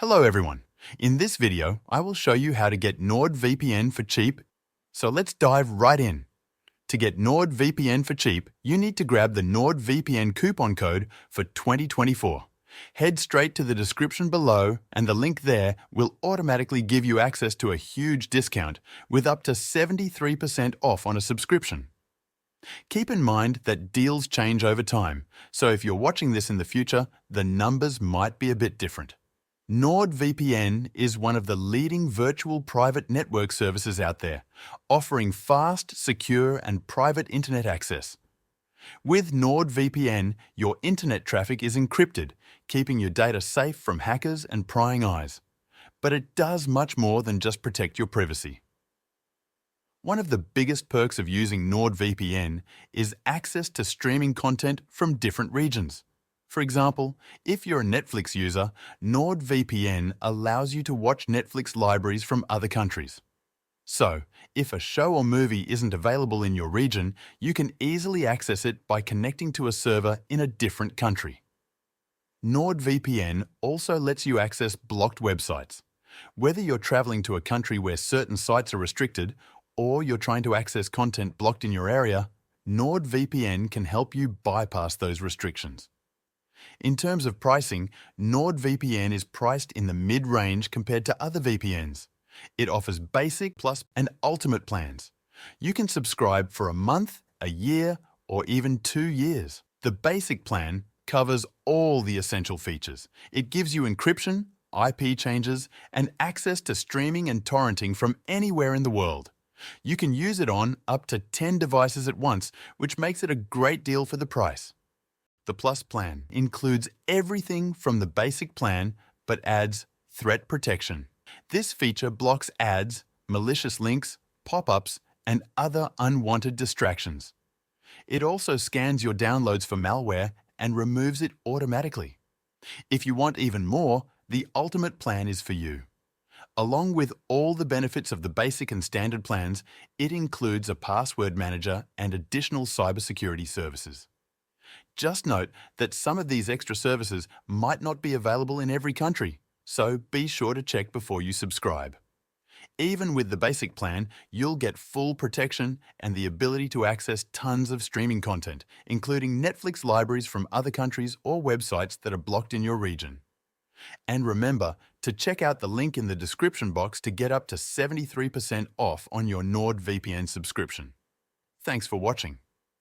Hello everyone. In this video, I will show you how to get NordVPN for cheap. So let's dive right in. To get NordVPN for cheap, you need to grab the NordVPN coupon code for 2024. Head straight to the description below and the link there will automatically give you access to a huge discount with up to 73% off on a subscription. Keep in mind that deals change over time, so if you're watching this in the future, the numbers might be a bit different. NordVPN is one of the leading virtual private network services out there, offering fast, secure, and private internet access. With NordVPN, your internet traffic is encrypted, keeping your data safe from hackers and prying eyes. But it does much more than just protect your privacy. One of the biggest perks of using NordVPN is access to streaming content from different regions. For example, if you're a Netflix user, NordVPN allows you to watch Netflix libraries from other countries. So, if a show or movie isn't available in your region, you can easily access it by connecting to a server in a different country. NordVPN also lets you access blocked websites. Whether you're traveling to a country where certain sites are restricted, or you're trying to access content blocked in your area, NordVPN can help you bypass those restrictions. In terms of pricing, NordVPN is priced in the mid-range compared to other VPNs. It offers basic, plus, and ultimate plans. You can subscribe for a month, a year, or even 2 years. The basic plan covers all the essential features. It gives you encryption, IP changes, and access to streaming and torrenting from anywhere in the world. You can use it on up to 10 devices at once, which makes it a great deal for the price. The Plus plan includes everything from the basic plan, but adds threat protection. This feature blocks ads, malicious links, pop-ups, and other unwanted distractions. It also scans your downloads for malware and removes it automatically. If you want even more, the Ultimate plan is for you. Along with all the benefits of the basic and standard plans, it includes a password manager and additional cybersecurity services. Just note that some of these extra services might not be available in every country, so be sure to check before you subscribe. Even with the basic plan, you'll get full protection and the ability to access tons of streaming content, including Netflix libraries from other countries or websites that are blocked in your region. And remember to check out the link in the description box to get up to 73% off on your NordVPN subscription. Thanks for watching.